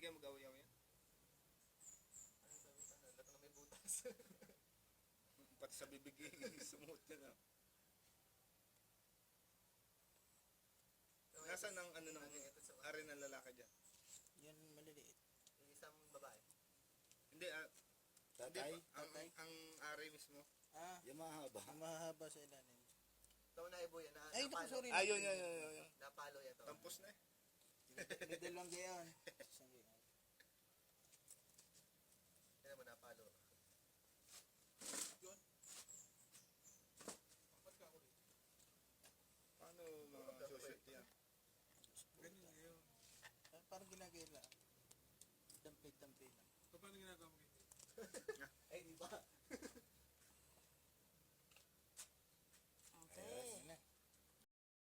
kayo mag-awayaw yan? Ano sabi ka na? Lahat na may butas. Pati sa bibig sumuot ka na. Nasaan ang ano ng ari ng lalaki dyan? Yan maliliit. Yung isang babae. Hindi, Tatay? hindi pa, ang ari mismo. Ah, Yung mahaba. mahaba sa ilalim. Ito na ibo yan. Ay, ito, napalo. sorry. Ayun. Napalo yan to. Tampos na eh. May dalawang gayon. Isang gayon. Yan mo napalo. Paano mga shoot yan? Ganyan ngayon. Parang ginagaya lang. Dampi lang. So, paano ginagawa mo kayo? Ay, di ba?